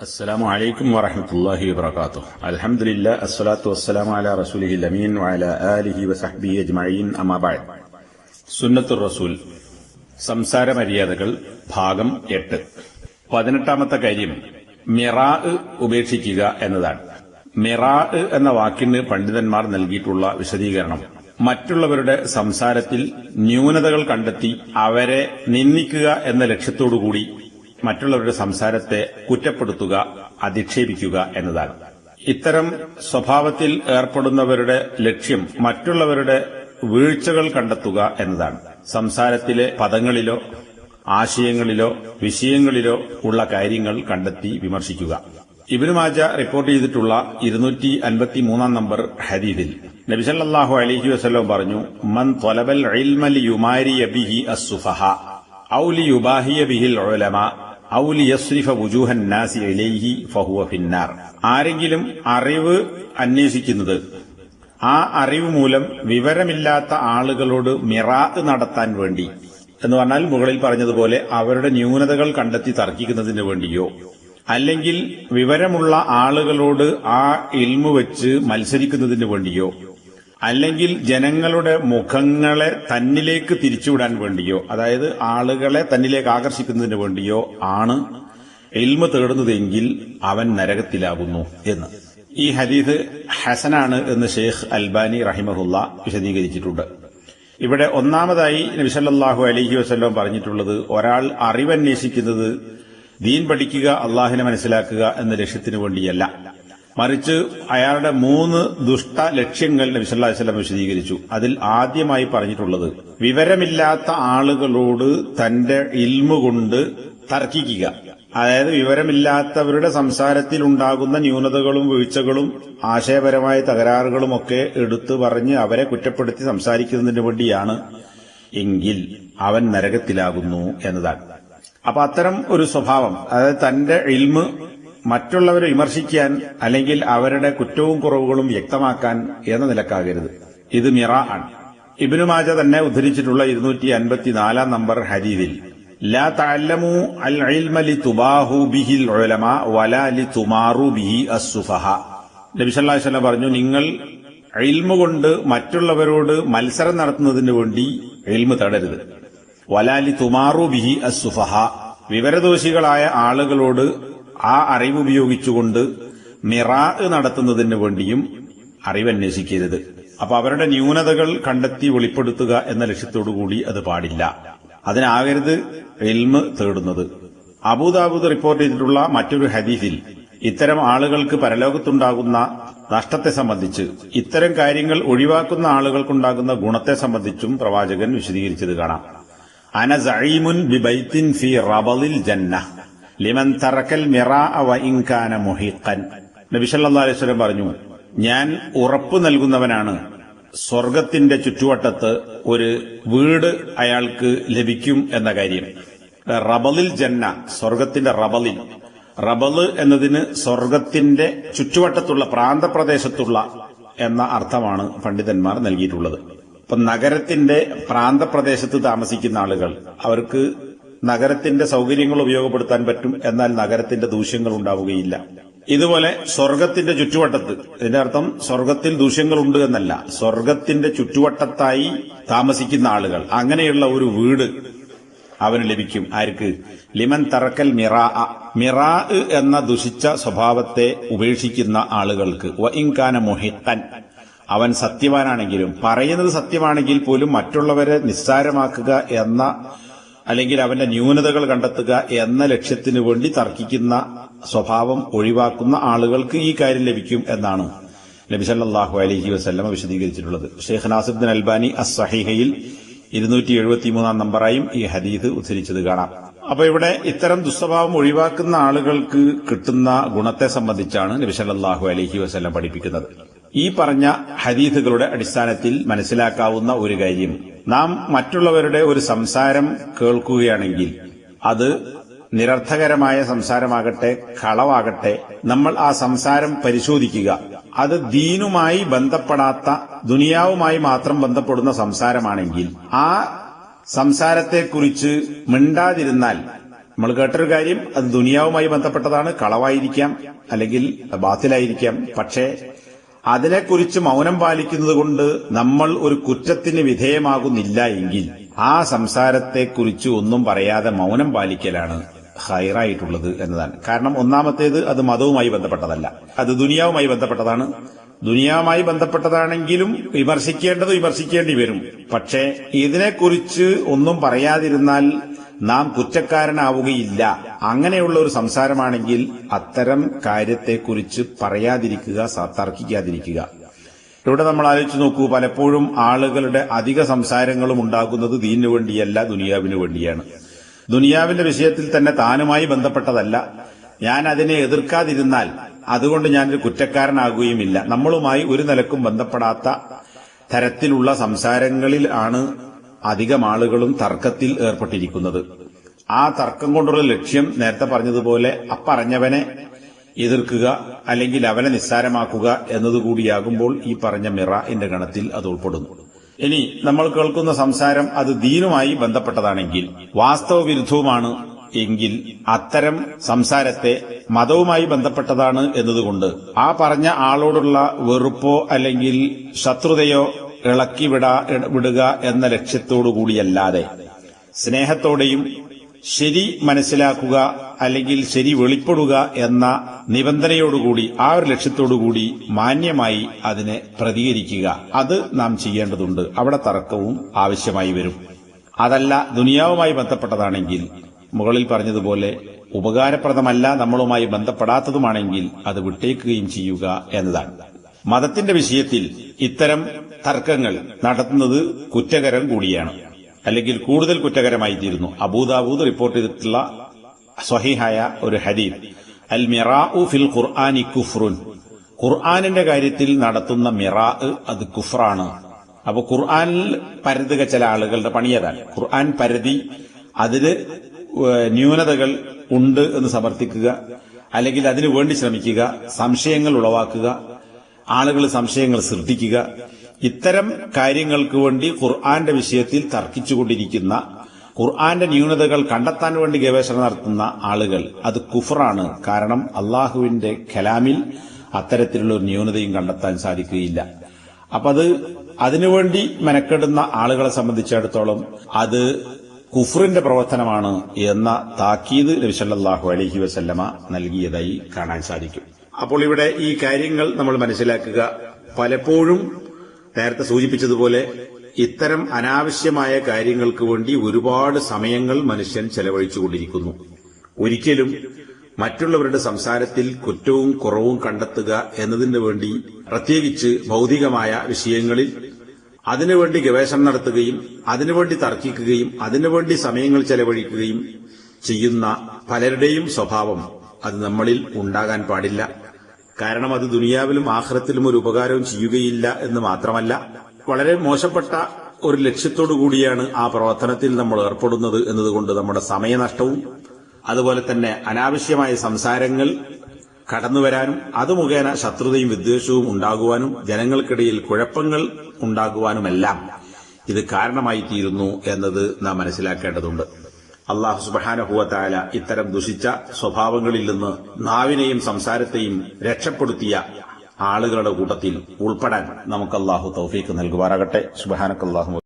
അസ്സലാമു അലൈക്കും വറഹ്മത്തുള്ളാഹി വബറകാതുഹു. അൽഹംദുലില്ലാഹ് അസ്സലാത്തു വസ്സലാമു അലാ റസൂലിഹിൽ അമീൻ വഅലാ ആലിഹി വസഹ്ബിഹി അജ്മഈൻ അമ്മാ ബഅദ്. സുന്നത്തുർ റസൂൽ സംസാര മര്യാദകൾ ഭാഗം 8. 18ാമത്തെ കാര്യം മിറാ ഉപേക്ഷിക്കുക എന്നതാണ്. മിറാ എന്ന വാക്കിന് പണ്ഡിതന്മാർ നൽകിയിട്ടുള്ള വിശദീകരണം മറ്റുള്ളവരുടെ സംസാരത്തിൽ ന്യൂനതകൾ കണ്ടെത്തി അവരെ നിന്ദിക്കുക എന്ന ലക്ഷ്യത്തോടുകൂടി മറ്റുള്ളവരുടെ സംസാരത്തെ കുറ്റപ്പെടുത്തുക, അധിക്ഷേപിക്കുക എന്നതാണ്. ഇത്തരം സ്വഭാവത്തിൽ ഏർപ്പെടുന്നവരുടെ ലക്ഷ്യം മറ്റുള്ളവരുടെ വീഴ്ചകൾ കണ്ടെത്തുക എന്നതാണ്. സംസാരത്തിലെ പദങ്ങളിലോ ആശയങ്ങളിലോ വിഷയങ്ങളിലോ ഉള്ള കാര്യങ്ങൾ കണ്ടെത്തി വിമർശിക്കുക. ഇബ്നു മാജ റിപ്പോർട്ട് ചെയ്തിട്ടുള്ള 253 നമ്പർ ഹദീസിൽ നബി സല്ലല്ലാഹു അലൈഹി വസല്ലം പറഞ്ഞു, മൻ ത്വലബൽ ഇൽമ ലിയുമാരിയ ബിഹി അസ്സുഫഹ ഔ ലിയുബാഹിയ ബിഹിൽ ഉലമാ ഔ ലിയസ്രിഫ വുജൂഹൻ നാസി ഇലൈഹി ഫഹുവ ഫിന്നാർ. ആരെങ്കിലും അറിവ് അന്വേഷിക്കുന്നത് ആ അറിവ് മൂലം വിവരമില്ലാത്ത ആളുകളോട് മിറാഅ് നടത്താൻ വേണ്ടി എന്ന് പറഞ്ഞാൽ മുകളിൽ പറഞ്ഞതുപോലെ അവരുടെ ന്യൂനതകൾ കണ്ടെത്തി തർക്കിക്കുന്നതിന് വേണ്ടിയോ അല്ലെങ്കിൽ വിവരമുള്ള ആളുകളോട് ആ ഇൽമു വെച്ച് മത്സരിക്കുന്നതിന് വേണ്ടിയോ അല്ലെങ്കിൽ ജനങ്ങളുടെ മുഖങ്ങളെ തന്നിലേക്ക് തിരിച്ചുവിടാൻ വേണ്ടിയോ, അതായത് ആളുകളെ തന്നിലേക്ക് ആകർഷിക്കുന്നതിന് വേണ്ടിയോ ആണ് ഇൽമു തേടുന്നതെങ്കിൽ അവൻ നരകത്തിലാകുന്നു എന്ന്. ഈ ഹദീസ് ഹസനാണ് എന്ന് ഷെയ്ഖ് അൽബാനി റഹിമഹുല്ല വിശദീകരിച്ചിട്ടുണ്ട്. ഇവിടെ ഒന്നാമതായി നബി സല്ലല്ലാഹു അലൈഹി വസല്ലം പറഞ്ഞിട്ടുള്ളത് ഒരാൾ അറിവന്വേഷിക്കുന്നത് ദീൻ പഠിക്കുക, അള്ളാഹിനെ മനസ്സിലാക്കുക എന്ന ലക്ഷ്യത്തിനു വേണ്ടിയല്ല, മറിച്ച് അയാളുടെ 3 ദുഷ്ട ലക്ഷ്യങ്ങൾ നബി സല്ലല്ലാഹു അലൈഹി വസല്ലം വിശദീകരിച്ചു. അതിൽ ആദ്യമായി പറഞ്ഞിട്ടുള്ളത് വിവരമില്ലാത്ത ആളുകളോട് തന്റെ ഇൽമു കൊണ്ട് തർക്കിക്കുക, അതായത് വിവരമില്ലാത്തവരുടെ സംസാരത്തിൽ ഉണ്ടാകുന്ന ന്യൂനതകളും വീഴ്ചകളും ആശയപരമായ തകരാറുകളുമൊക്കെ എടുത്തു പറഞ്ഞ് അവരെ കുറ്റപ്പെടുത്തി സംസാരിക്കുന്നതിന് വേണ്ടിയാണ് എങ്കിൽ അവൻ നരകത്തിലാകുന്നു എന്നതാണ്. അപ്പൊ അത്തരം ഒരു സ്വഭാവം, അതായത് തന്റെ ഇൽമ് മറ്റുള്ളവരെ വിമർശിക്കാൻ അല്ലെങ്കിൽ അവരുടെ കുറ്റവും കുറവുകളും വ്യക്തമാക്കാൻ എന്ന നിലക്കാകരുത്. ഇത് മിറാ ആണ്. ഇബ്നു മാജ തന്നെ ഉദ്ധരിച്ചിട്ടുള്ള 254 നമ്പർ ഹദീസിൽ ലാ തഅല്ലമു അൽ ഇൽമ ലിതുബാഹു ബിഹിൽ ഉലമാ വലാ ലിതുമാറു ബിഹി അസ്സുഫഹ. നബി സല്ലല്ലാഹു അലൈഹി വസല്ലം പറഞ്ഞു, നിങ്ങൾ ഇൽമു കൊണ്ട് മറ്റുള്ളവരോട് മത്സരം നടത്തുന്നതിന് വേണ്ടി ഇൽമു തേടരുത്. വലാ ലിതുമാറു ബിഹി അസ്സുഫഹ, വിവരദോഷികളായ ആളുകളോട് ആ അറിവ് ഉപയോഗിച്ചുകൊണ്ട് മിറാഅ് നടത്തുന്നതിന് വേണ്ടിയും അറിവന്വേഷിക്കരുത്. അപ്പൊ അവരുടെ ന്യൂനതകൾ കണ്ടെത്തി വെളിപ്പെടുത്തുക എന്ന ലക്ഷ്യത്തോടുകൂടി അത് പാടില്ല. അതിനാകരുത് ഇൽമ് തേടുന്നത്. അബൂദാവൂദ് റിപ്പോർട്ട് ചെയ്തിട്ടുള്ള മറ്റൊരു ഹദീസിൽ ഇത്തരം ആളുകൾക്ക് പരലോകത്തുണ്ടാകുന്ന നഷ്ടത്തെ സംബന്ധിച്ച് ഇത്തരം കാര്യങ്ങൾ ഒഴിവാക്കുന്ന ആളുകൾക്കുണ്ടാകുന്ന ഗുണത്തെ സംബന്ധിച്ചും പ്രവാചകൻ വിശദീകരിച്ചത് കാണാം. അന സഈമുൻ ബിബൈത്തിൻ ഫീ റബളിൽ ജന്ന ലിമൻ തറക്കൽ മിറാഅ വ ഇൻ കാന മുഹിഖൻ. നബി സല്ലല്ലാഹു അലൈഹി വസല്ലം പറഞ്ഞു, ഞാൻ ഉറപ്പു നൽകുന്നവനാണ് സ്വർഗത്തിന്റെ ചുറ്റുവട്ടത്ത് ഒരു വീട് അയാൾക്ക് ലഭിക്കും എന്ന കാര്യം. റബളിൽ ജന്ന, സ്വർഗത്തിന്റെ റബളിൽ. റബള് എന്നതിന് സ്വർഗത്തിന്റെ ചുറ്റുവട്ടത്തുള്ള പ്രാന്തപ്രദേശത്തുള്ള എന്ന അർത്ഥമാണ് പണ്ഡിതന്മാർ നൽകിയിട്ടുള്ളത്. ഇപ്പൊ നഗരത്തിന്റെ പ്രാന്തപ്രദേശത്ത് താമസിക്കുന്ന ആളുകൾ, അവർക്ക് നഗരത്തിന്റെ സൗകര്യങ്ങൾ ഉപയോഗപ്പെടുത്താൻ പറ്റും, എന്നാൽ നഗരത്തിന്റെ ദൂഷ്യങ്ങൾ ഉണ്ടാവുകയില്ല. ഇതുപോലെ സ്വർഗത്തിന്റെ ചുറ്റുവട്ടത്ത്, ഇതിന്റെ അർത്ഥം സ്വർഗത്തിൽ ദൂഷ്യങ്ങളുണ്ട് എന്നല്ല, സ്വർഗത്തിന്റെ ചുറ്റുവട്ടത്തായി താമസിക്കുന്ന ആളുകൾ, അങ്ങനെയുള്ള ഒരു വീട് അവന് ലഭിക്കും. ആർക്ക്? ലിമൻ തറക്കൽ മിറാഅ, മിറാഅ് എന്ന ദുഷിച്ച സ്വഭാവത്തെ ഉപേക്ഷിക്കുന്ന ആളുകൾക്ക്. വ ഇൻ കാന മുഹിഖൻ, അവൻ സത്യവാനാണെങ്കിലും, പറയുന്നത് സത്യമാണെങ്കിൽ പോലും മറ്റുള്ളവരെ നിസ്സാരമാക്കുക എന്ന അല്ലെങ്കിൽ അവന്റെ ന്യൂനതകൾ കണ്ടെത്തുക എന്ന ലക്ഷ്യത്തിനു വേണ്ടി തർക്കിക്കുന്ന സ്വഭാവം ഒഴിവാക്കുന്ന ആളുകൾക്ക് ഈ കാര്യം ലഭിക്കും എന്നാണ് നബി സല്ലല്ലാഹു അലൈഹി വസല്ലം വിശദീകരിച്ചിട്ടുള്ളത്. ഷെയ്ഖ് നാസിറുദ്ദീൻ അൽബാനി അസ്-സഹീഹയിൽ 273 നമ്പറായും ഈ ഹദീസ് ഉദ്ധരിച്ചത് കാണാം. അപ്പൊ ഇവിടെ ഇത്തരം ദുസ്വഭാവം ഒഴിവാക്കുന്ന ആളുകൾക്ക് കിട്ടുന്ന ഗുണത്തെ സംബന്ധിച്ചാണ് നബി സല്ലല്ലാഹു അലൈഹി വസല്ലം പഠിപ്പിക്കുന്നത്. ഈ പറഞ്ഞ ഹദീസുകളുടെ അടിസ്ഥാനത്തിൽ മനസ്സിലാക്കാവുന്ന ഒരു കാര്യം, നാം മറ്റുള്ളവരുടെ ഒരു സംസാരം കേൾക്കുകയാണെങ്കിൽ അത് നിരർത്ഥകരമായ സംസാരമാകട്ടെ കളവാകട്ടെ, നമ്മൾ ആ സംസാരം പരിശോധിക്കുക. അത് ദീനുമായി ബന്ധപ്പെടാത്ത, ദുനിയാവുമായി മാത്രം ബന്ധപ്പെടുന്ന സംസാരമാണെങ്കിൽ ആ സംസാരത്തെക്കുറിച്ച് മിണ്ടാതിരുന്നാൽ നമ്മൾ കേട്ടൊരു കാര്യം അത് ദുനിയാവുമായി ബന്ധപ്പെട്ടതാണ്, കളവായിരിക്കാം അല്ലെങ്കിൽ ബാത്തിലായിരിക്കാം. പക്ഷേ അതിനെക്കുറിച്ച് മൗനം പാലിക്കുന്നത് കൊണ്ട് നമ്മൾ ഒരു കുറ്റത്തിന് വിധേയമാകുന്നില്ല എങ്കിൽ ആ സംസാരത്തെക്കുറിച്ച് ഒന്നും പറയാതെ മൗനം പാലിക്കലാണ് ഹൈറായിട്ടുള്ളത് എന്നതാണ്. കാരണം ഒന്നാമത്തേത് അത് മതവുമായി ബന്ധപ്പെട്ടതല്ല, അത് ദുനിയാവുമായി ബന്ധപ്പെട്ടതാണ്. ദുനിയാവുമായി ബന്ധപ്പെട്ടതാണെങ്കിലും വിമർശിക്കേണ്ടി വരും. പക്ഷേ ഇതിനെക്കുറിച്ച് ഒന്നും പറയാതിരുന്നാൽ നാം കുറ്റക്കാരനാവുകയില്ല. അങ്ങനെയുള്ള ഒരു സംസാരമാണെങ്കിൽ അത്തരം കാര്യത്തെക്കുറിച്ച് പറയാതിരിക്കുക, തർക്കിക്കാതിരിക്കുക. ഇവിടെ നമ്മൾ ആലോചിച്ച് നോക്കൂ, പലപ്പോഴും ആളുകളുടെ അധിക സംസാരങ്ങളും ഉണ്ടാകുന്നത് ദീനിനു വേണ്ടിയല്ല, ദുനിയാവിനു വേണ്ടിയാണ്. ദുനിയാവിന്റെ വിഷയത്തിൽ തന്നെ താനുമായി ബന്ധപ്പെട്ടതല്ല. ഞാൻ അതിനെ എതിർക്കാതിരുന്നാൽ അതുകൊണ്ട് ഞാനൊരു കുറ്റക്കാരനാകുകയുമില്ല. നമ്മളുമായി ഒരു നിലക്കും ബന്ധപ്പെടാത്ത തരത്തിലുള്ള സംസാരങ്ങളിൽ ആണ് അധികം ആളുകളും തർക്കത്തിൽ ഏർപ്പെട്ടിരിക്കുന്നത്. ആ തർക്കം കൊണ്ടുള്ള ലക്ഷ്യം നേരത്തെ പറഞ്ഞതുപോലെ അപ്പറഞ്ഞവനെ എതിർക്കുക അല്ലെങ്കിൽ അവനെ നിസ്സാരമാക്കുക എന്നതുകൂടിയാകുമ്പോൾ ഈ പറഞ്ഞ മിറാഇന്റെ ഗണത്തിൽ അത് ഉൾപ്പെടുന്നു. ഇനി നമ്മൾ കേൾക്കുന്ന സംസാരം അത് ദീനുമായി ബന്ധപ്പെട്ടതാണെങ്കിൽ, വാസ്തവ വിരുദ്ധവുമാണ് എങ്കിൽ അത്തരം സംസാരത്തെ മതവുമായി ബന്ധപ്പെട്ടതാണ് എന്നതുകൊണ്ട് ആ പറഞ്ഞ ആളോടുള്ള വെറുപ്പോ അല്ലെങ്കിൽ ശത്രുതയോ ഇളക്കി വിടുക എന്ന ലക്ഷ്യത്തോടുകൂടിയല്ലാതെ സ്നേഹത്തോടെയും ശരി മനസ്സിലാക്കുക അല്ലെങ്കിൽ ശരി വെളിപ്പെടുക എന്ന നിബന്ധനയോടുകൂടി ആ ഒരു ലക്ഷ്യത്തോടുകൂടി മാന്യമായി അതിനെ പ്രതികരിക്കുക, അത് നാം ചെയ്യേണ്ടതുണ്ട്. അവിടെ തർക്കവും ആവശ്യമായി വരും. അതല്ല ദുനിയാവുമായി ബന്ധപ്പെട്ടതാണെങ്കിൽ മുകളിൽ പറഞ്ഞതുപോലെ ഉപകാരപ്രദമല്ല, നമ്മളുമായി ബന്ധപ്പെടാത്തതുമാണെങ്കിൽ അത് വിട്ടേക്കുകയും ചെയ്യുക എന്നതാണ്. മതത്തിന്റെ വിഷയത്തിൽ ഇത്തരം തർക്കങ്ങൾ നടത്തുന്നത് കുറ്റകരം കൂടിയാണ്, അല്ലെങ്കിൽ കൂടുതൽ കുറ്റകരമായി തീരുന്നു. അബൂദാവൂദ് റിപ്പോർട്ട് ചെയ്തിട്ടുള്ള സ്വഹീഹായ ഒരു ഹദീസ്, അൽ മിറാഉ ഫിൽ ഖുർആനി കുഫ്റുൻ, ഖുർആനിന്റെ കാര്യത്തിൽ നടത്തുന്ന മിറാ അത് കുഫ്റാണ്. അപ്പൊ ഖുർആനിൽ പരതുക ചില ആളുകളുടെ പണിയതാണ്. ഖുർആൻ പരതി അതിന് ന്യൂനതകൾ ഉണ്ട് എന്ന് സമർത്ഥിക്കുക, അല്ലെങ്കിൽ അതിനു വേണ്ടി ശ്രമിക്കുക, സംശയങ്ങൾ ഉളവാക്കുക, ആളുകൾ സംശയങ്ങൾ സൃഷ്ടിക്കുക, ഇത്തരം കാര്യങ്ങൾക്ക് വേണ്ടി ഖുർആന്റെ വിഷയത്തിൽ തർക്കിച്ചുകൊണ്ടിരിക്കുന്ന, ഖുർആന്റെ ന്യൂനതകൾ കണ്ടെത്താൻ വേണ്ടി ഗവേഷണം നടത്തുന്ന ആളുകൾ അത് കുഫറാണ്. കാരണം അള്ളാഹുവിന്റെ കലാമിൽ അത്തരത്തിലുള്ള ഒരു ന്യൂനതയും കണ്ടെത്താൻ സാധിക്കുകയില്ല. അപ്പൊ അതിനുവേണ്ടി മെനക്കെടുന്ന ആളുകളെ സംബന്ധിച്ചിടത്തോളം അത് കുഫറിന്റെ പ്രവർത്തനമാണ് എന്ന താക്കീത് നബി സല്ലല്ലാഹു അലൈഹി വസല്ലമ നൽകിയതായി കാണാൻ സാധിക്കും. അപ്പോൾ ഇവിടെ ഈ കാര്യങ്ങൾ നമ്മൾ മനസ്സിലാക്കുക. പലപ്പോഴും നേരത്തെ സൂചിപ്പിച്ചതുപോലെ ഇത്തരം അനാവശ്യമായ കാര്യങ്ങൾക്ക് വേണ്ടി ഒരുപാട് സമയങ്ങൾ മനുഷ്യൻ ചെലവഴിച്ചുകൊണ്ടിരിക്കുന്നു. ഒരിക്കലും മറ്റുള്ളവരുടെ സംസാരത്തിൽ കുറ്റവും കുറവും കണ്ടെത്തുക എന്നതിനു വേണ്ടി, പ്രത്യേകിച്ച് ഭൗതികമായ വിഷയങ്ങളിൽ അതിനുവേണ്ടി ഗവേഷണം നടത്തുകയും അതിനുവേണ്ടി തർക്കിക്കുകയും അതിനുവേണ്ടി സമയങ്ങൾ ചെലവഴിക്കുകയും ചെയ്യുന്ന പലരുടെയും സ്വഭാവം അത് നമ്മളിൽ ഉണ്ടാകാൻ പാടില്ല. കാരണം അത് ദുനിയാവിലും ആഖിറത്തിലും ഒരു ഉപകാരവും ചെയ്യുകയില്ല എന്ന് മാത്രമല്ല, വളരെ മോശപ്പെട്ട ഒരു ലക്ഷ്യത്തോടു കൂടിയാണ് ആ പ്രവർത്തനത്തിൽ നമ്മൾ ഏർപ്പെടുന്നത് എന്നതുകൊണ്ട് നമ്മുടെ സമയനഷ്ടവും അതുപോലെ തന്നെ അനാവശ്യമായ സംസാരങ്ങൾ കടന്നുവരാനും അത് മുഖേന ശത്രുതയും വിദ്വേഷവും ഉണ്ടാകുവാനും ജനങ്ങൾക്കിടയിൽ കുഴപ്പങ്ങൾ ഉണ്ടാകുവാനുമെല്ലാം ഇത് കാരണമായി തീരുന്നു എന്നത് നാം മനസ്സിലാക്കേണ്ടതുണ്ട്. അല്ലാഹു സുബ്ഹാനഹു വ തആല ഇത്തരം ദുഷിച്ച സ്വഭാവങ്ങളിൽ നിന്ന് നാവിനെയും സംസാരത്തെയും രക്ഷപ്പെടുത്തിയ ആളുകളുടെ കൂട്ടത്തിൽ ഉൾപ്പെടാൻ നമുക്ക് അല്ലാഹു തൗഫീഖ് നൽകുമാറാകട്ടെ. സുബ്ഹാനക്കല്ലാഹു